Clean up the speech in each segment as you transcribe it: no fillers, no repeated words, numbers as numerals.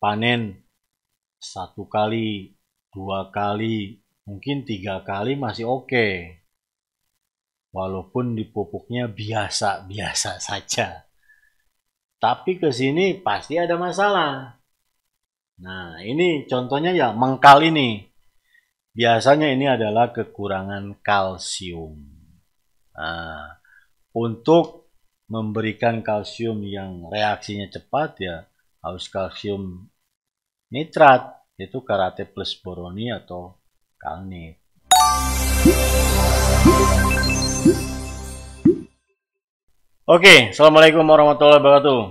Panen 1 kali, 2 kali, mungkin 3 kali masih oke. Walaupun di pupuknya biasa-biasa saja. Tapi ke sini pasti ada masalah. Nah, ini contohnya ya mengkal ini. Biasanya ini adalah kekurangan kalsium. Nah, untuk memberikan kalsium yang reaksinya cepat ya harus kalsium nitrat, yaitu karate plus boroni atau kalnit. Oke, assalamualaikum warahmatullahi wabarakatuh.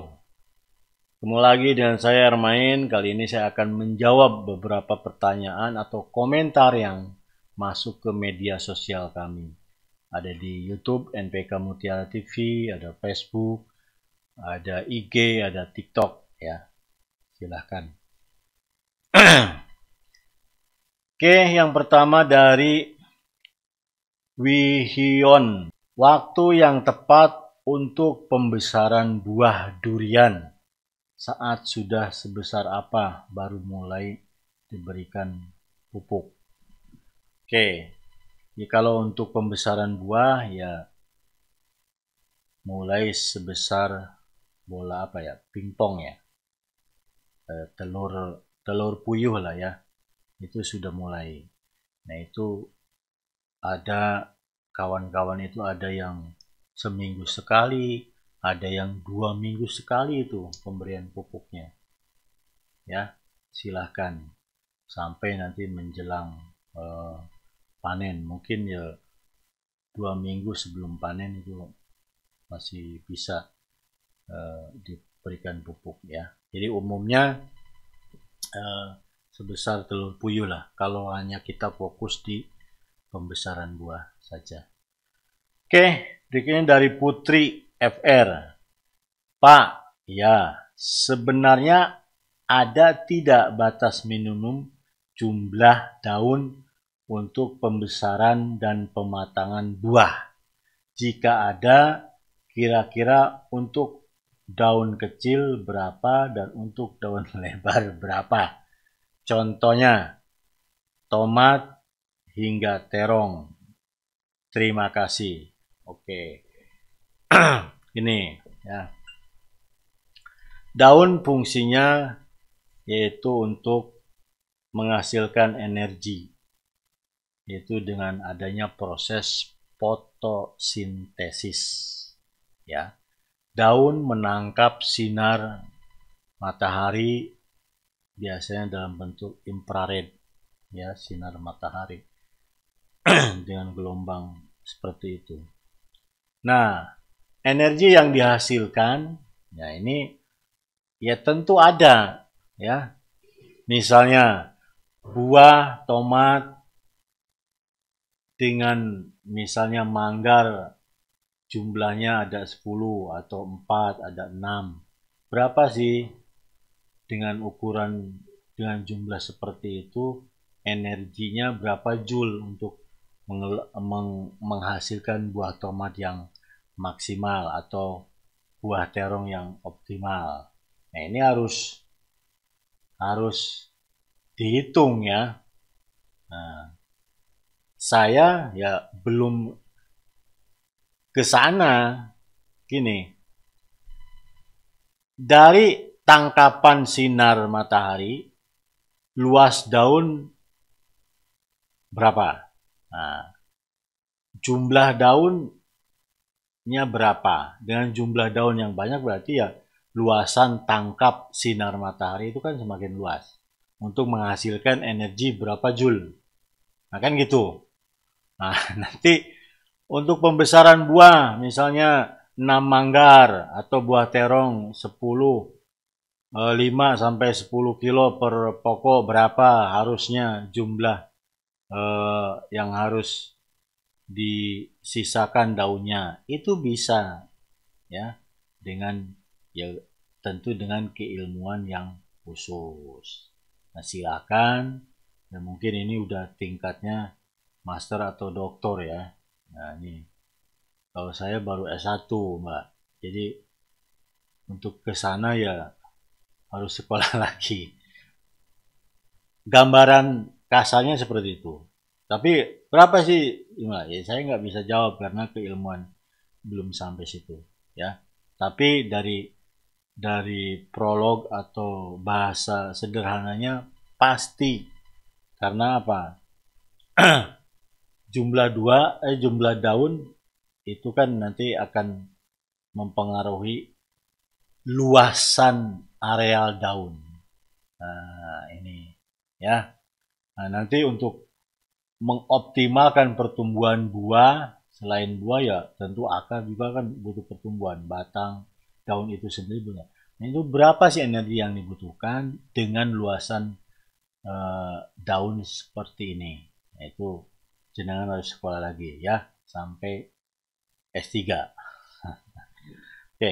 Ketemu lagi dengan saya Ermain. Kali ini saya akan menjawab beberapa pertanyaan atau komentar yang masuk ke media sosial kami. Ada di YouTube NPK Mutiara TV, ada Facebook, ada IG, ada TikTok ya. Silahkan. Oke, yang pertama dari Wihion. Waktu yang tepat untuk pembesaran buah durian saat sudah sebesar apa baru mulai diberikan pupuk? Oke, ya kalau untuk pembesaran buah ya mulai sebesar bola apa ya, pingpong ya, telur puyuh lah ya, itu sudah mulai. Nah itu ada kawan-kawan itu ada yang seminggu sekali, ada yang 2 minggu sekali itu pemberian pupuknya. Ya, silahkan sampai nanti menjelang panen. Mungkin ya 2 minggu sebelum panen itu masih bisa diberikan pupuk ya. Jadi umumnya sebesar telur puyuh lah. Kalau hanya kita fokus di pembesaran buah saja. Oke, berikutnya dari Putri FR. Pak, ya sebenarnya ada tidak batas minimum jumlah daun untuk pembesaran dan pematangan buah? Jika ada, kira-kira untuk daun kecil berapa dan untuk daun lebar berapa? Contohnya, tomat hingga terong. Terima kasih. Oke. Ini ya. Daun fungsinya yaitu untuk menghasilkan energi, yaitu dengan adanya proses fotosintesis. Ya. Daun menangkap sinar matahari biasanya dalam bentuk infrared, ya, sinar matahari dengan gelombang seperti itu. Nah, energi yang dihasilkan, ya ini ya tentu ada, ya. Misalnya buah tomat dengan misalnya manggar jumlahnya ada 10 atau 4, ada 6. Berapa sih dengan ukuran dengan jumlah seperti itu energinya berapa joule untuk menghasilkan buah tomat yang maksimal atau buah terong yang optimal. Nah, ini harus dihitung ya. Nah, saya ya belum ke sana. Gini, dari tangkapan sinar matahari, luas daun berapa? Nah, jumlah daunnya berapa? Dengan jumlah daun yang banyak berarti ya luasan tangkap sinar matahari itu kan semakin luas. Untuk menghasilkan energi berapa joule. Nah kan gitu. Nah nanti untuk pembesaran buah misalnya 6 manggar atau buah terong 10, 5 sampai 10 kilo per pokok berapa harusnya jumlah yang harus disisakan daunnya, itu bisa ya dengan ya tentu dengan keilmuan yang khusus. Nah, silakan. Ya mungkin ini udah tingkatnya master atau doktor ya. Nah, ini kalau saya baru S1, Mbak. Jadi untuk ke sana ya harus sekolah lagi. Gambaran kasarnya seperti itu. Tapi berapa sih? Ya, saya nggak bisa jawab karena keilmuan belum sampai situ, ya. Tapi dari prolog atau bahasa sederhananya pasti, karena apa? jumlah daun itu kan nanti akan mempengaruhi luasan areal daun. Nah, ini ya. Nah, nanti untuk mengoptimalkan pertumbuhan buah, selain buah ya tentu akar juga kan butuh pertumbuhan, batang, daun itu sendiri punya. Nah, itu berapa sih energi yang dibutuhkan dengan luasan daun seperti ini? Nah, itu jenengan harus sekolah lagi ya sampai S3. Oke.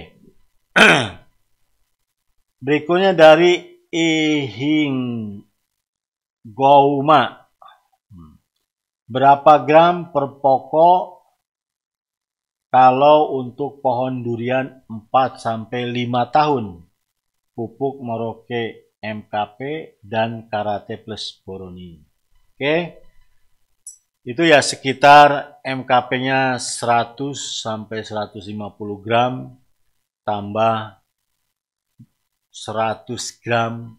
Berikutnya dari Ihing Gouma. Berapa gram per pokok kalau untuk pohon durian 4-5 tahun? Pupuk Merauke MKP dan Karate Plus Boroni. Oke. Itu ya sekitar MKP-nya 100-150 gram tambah 100 gram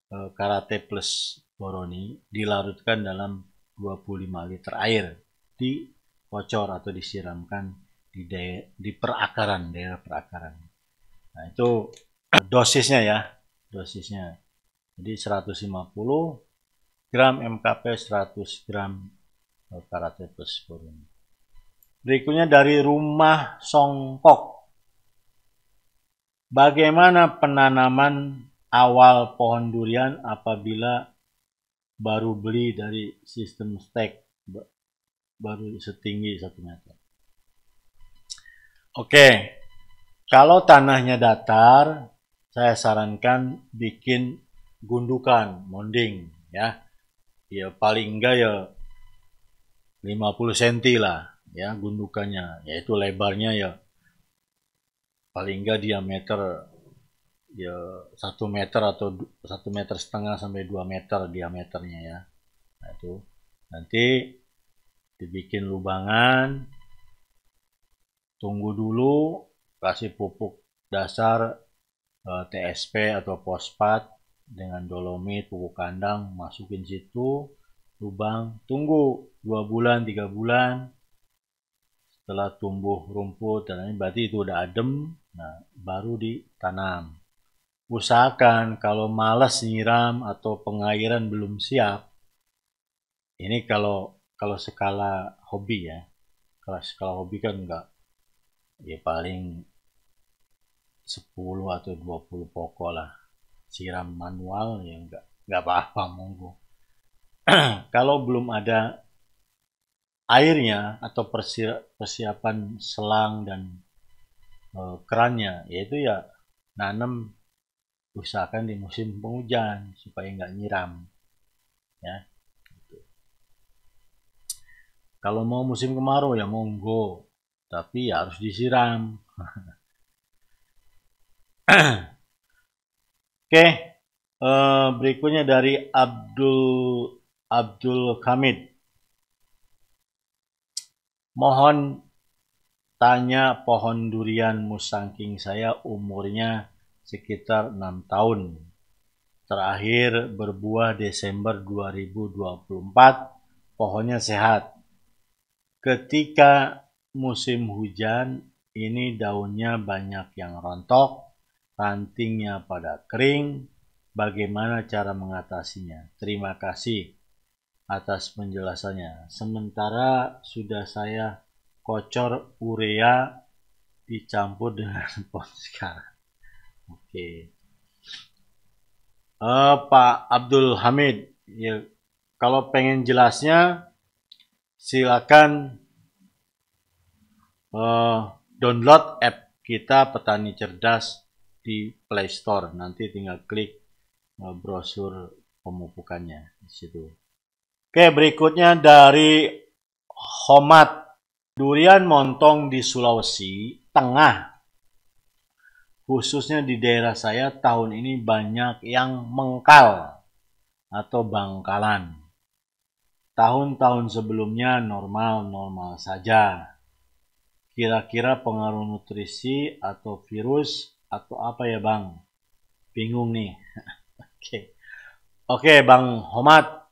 Karate Plus Boroni dilarutkan dalam 25 liter air, dikocor atau disiramkan di perakaran, daerah perakaran. Nah, itu dosisnya ya, dosisnya. Jadi 150 gram MKP, 100 gram Karate Plus Boroni. Berikutnya dari Rumah Songkok. Bagaimana penanaman awal pohon durian apabila baru beli dari sistem stek, baru setinggi 1 meter? Oke, kalau tanahnya datar, saya sarankan bikin gundukan, monding ya. Ya paling enggak ya 50 cm lah ya gundukannya, yaitu lebarnya ya paling enggak diameter ya 1 meter atau 1,5 meter sampai 2 meter diameternya ya. Nah, itu nanti dibikin lubangan, tunggu dulu, kasih pupuk dasar TSP atau fosfat dengan dolomit, pupuk kandang, masukin situ, lubang, tunggu 2 bulan, 3 bulan. Setelah tumbuh rumput dan ini berarti itu udah adem, nah baru ditanam. Usahakan kalau malas nyiram atau pengairan belum siap, ini kalau skala hobi ya, kalau skala hobi kan enggak, ya paling 10 atau 20 pokok lah, siram manual ya enggak apa-apa, monggo. Kalau belum ada airnya atau persiapan selang dan kerannya, yaitu ya nanam usahakan di musim penghujan supaya nggak nyiram ya. Kalau mau musim kemarau ya monggo, tapi ya harus disiram. Oke, berikutnya dari Abdul Hamid. Mohon tanya pohon durian musangking saya umurnya sekitar 6 tahun. Terakhir berbuah Desember 2024, pohonnya sehat. Ketika musim hujan, ini daunnya banyak yang rontok, rantingnya pada kering. Bagaimana cara mengatasinya? Terima kasih atas penjelasannya. Sementara sudah saya kocor urea dicampur dengan Ponskar. Oke. Pak Abdul Hamid, ya, kalau pengen jelasnya silakan download app kita Petani Cerdas di Play Store. Nanti tinggal klik brosur pemupukannya di situ. Oke, berikutnya dari Homat. Durian montong di Sulawesi Tengah khususnya di daerah saya tahun ini banyak yang mengkal atau bangkalan. Tahun-tahun sebelumnya normal-normal saja. Kira-kira pengaruh nutrisi atau virus atau apa ya Bang? Bingung nih. Oke Bang Homad,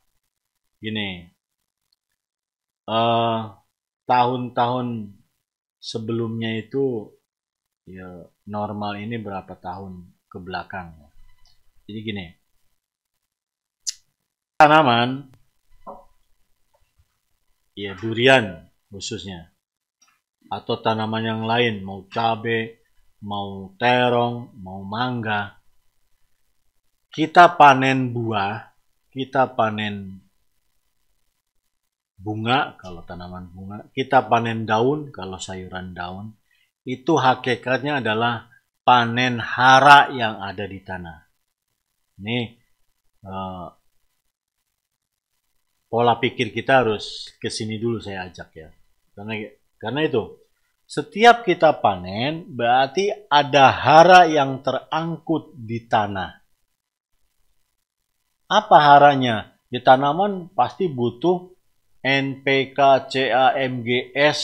gini. Tahun-tahun sebelumnya itu ya normal ini berapa tahun ke belakang. Jadi gini, tanaman, ya durian khususnya, atau tanaman yang lain, mau cabai, mau terong, mau mangga, kita panen buah, kita panen bunga kalau tanaman bunga, kita panen daun kalau sayuran daun, itu hakikatnya adalah panen hara yang ada di tanah. Ini pola pikir kita harus ke sini dulu saya ajak ya. Karena itu, setiap kita panen berarti ada hara yang terangkut di tanah. Apa haranya? Di tanaman pasti butuh NPK, CAMGS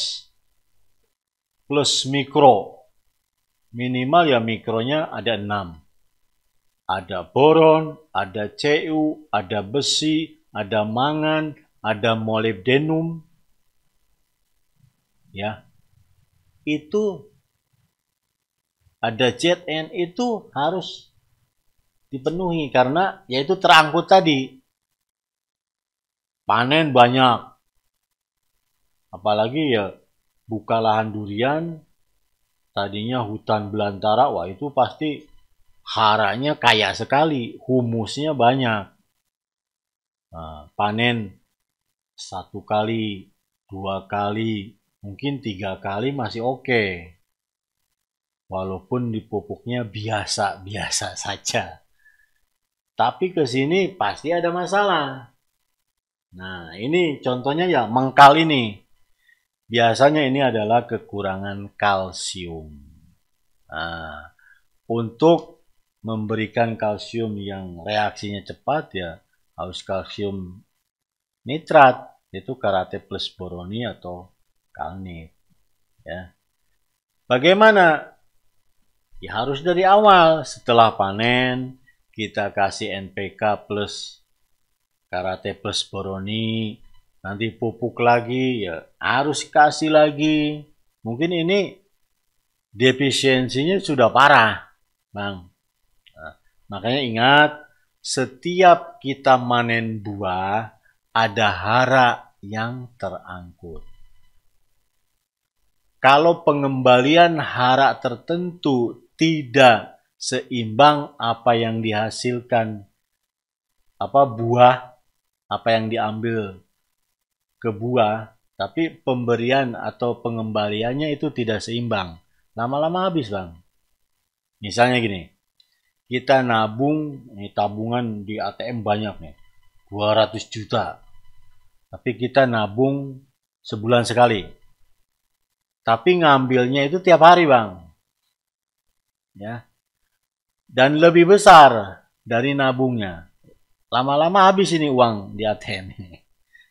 plus mikro. Minimal ya mikronya ada 6. Ada boron, ada Cu, ada besi, ada mangan, ada molybdenum. Ya. Itu ada Zn itu harus dipenuhi karena yaitu terangkut tadi. Panen banyak. Apalagi ya buka lahan durian, tadinya hutan belantara, wah itu pasti haranya kaya sekali, humusnya banyak. Nah, panen 1 kali, 2 kali, mungkin 3 kali masih oke. Walaupun di pupuknya biasa-biasa saja. Tapi ke sini pasti ada masalah. Nah, ini contohnya ya mengkal ini. Biasanya ini adalah kekurangan kalsium. Nah, untuk memberikan kalsium yang reaksinya cepat ya harus kalsium nitrat, yaitu karate plus boroni atau kalnit. Ya. Bagaimana? Ya harus dari awal. Setelah panen kita kasih NPK plus karate plus boroni. Nanti pupuk lagi, ya harus kasih lagi. Mungkin ini defisiensinya sudah parah, Bang. Nah, makanya ingat, setiap kita manen buah, ada hara yang terangkut. Kalau pengembalian hara tertentu tidak seimbang apa yang dihasilkan, buah, apa yang diambil ke buah, tapi pemberian atau pengembaliannya itu tidak seimbang. Lama-lama habis Bang. Misalnya gini, kita nabung, tabungan di ATM banyak nih, 200 juta. Tapi kita nabung sebulan sekali. Tapi ngambilnya itu tiap hari Bang. Ya. Dan lebih besar dari nabungnya. Lama-lama habis ini uang di ATM ini.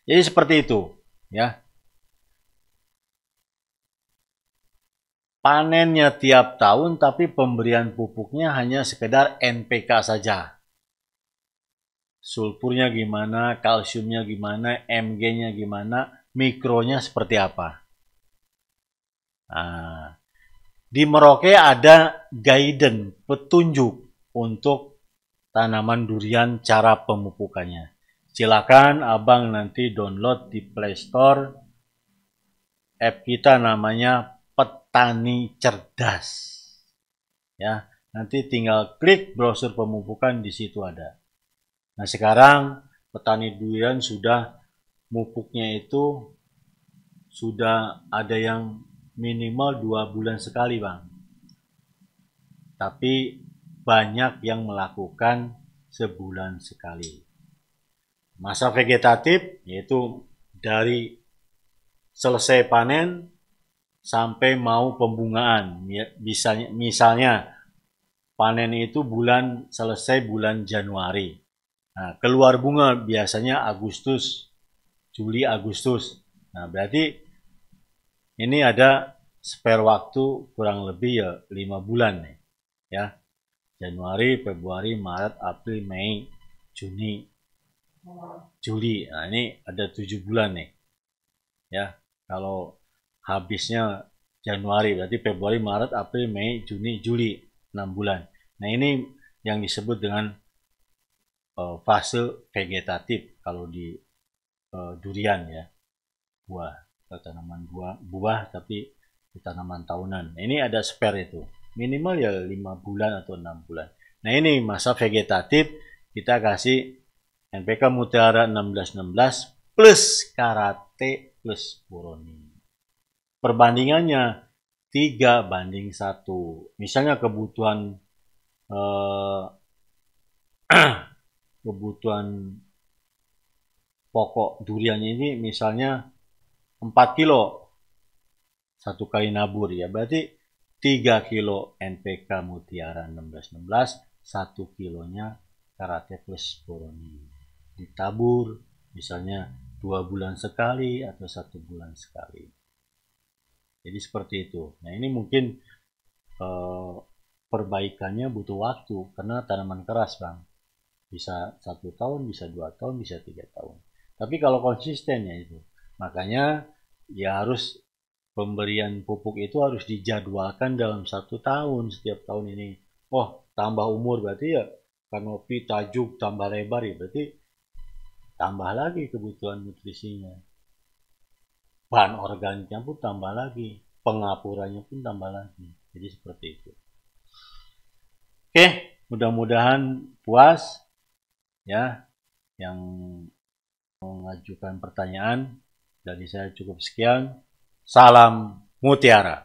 Jadi seperti itu, ya. Panennya tiap tahun tapi pemberian pupuknya hanya sekedar NPK saja. Sulfurnya gimana, kalsiumnya gimana, Mg-nya gimana, mikronya seperti apa. Nah, di Merauke ada guidance, petunjuk untuk tanaman durian cara pemupukannya. Silakan abang nanti download di Play Store app kita namanya Petani Cerdas. Ya, nanti tinggal klik brosur pemupukan di situ ada. Nah, sekarang petani durian sudah mupuknya itu sudah ada yang minimal 2 bulan sekali, Bang. Tapi banyak yang melakukan sebulan sekali. Masa vegetatif yaitu dari selesai panen sampai mau pembungaan. Misalnya panen itu selesai bulan Januari. Nah, keluar bunga biasanya Agustus, Juli, Agustus. Nah, berarti ini ada spare waktu kurang lebih ya 5 bulan nih. Ya. Januari, Februari, Maret, April, Mei, Juni, Juli. Nah, ini ada 7 bulan nih. Ya. Kalau habisnya Januari berarti Februari, Maret, April, Mei, Juni, Juli, 6 bulan. Nah, ini yang disebut dengan fase vegetatif kalau di durian ya, buah, tanaman buah tapi tanaman tahunan. Nah, ini ada spare itu. Minimal ya 5 bulan atau 6 bulan. Nah, ini masa vegetatif kita kasih NPK Mutiara 1616 plus Karate plus Puroni. Perbandingannya 3:1. Misalnya kebutuhan kebutuhan pokok duriannya ini misalnya 4 kilo satu kali nabur ya, berarti 3 kilo NPK Mutiara 1616, 1 kilonya Karate plus Puroni. Ditabur misalnya 2 bulan sekali atau 1 bulan sekali. Jadi seperti itu. Nah, ini mungkin perbaikannya butuh waktu karena tanaman keras, Bang. Bisa 1 tahun, bisa 2 tahun, bisa 3 tahun. Tapi kalau konsisten ya itu, makanya ya harus pemberian pupuk itu harus dijadwalkan dalam 1 tahun. Setiap tahun ini, oh tambah umur berarti ya kanopi tajuk tambah lebar ya, berarti tambah lagi kebutuhan nutrisinya. Bahan organiknya pun tambah lagi, pengapurannya pun tambah lagi. Jadi seperti itu. Oke, mudah-mudahan puas ya yang mengajukan pertanyaan. Dari saya cukup sekian. Salam Mutiara.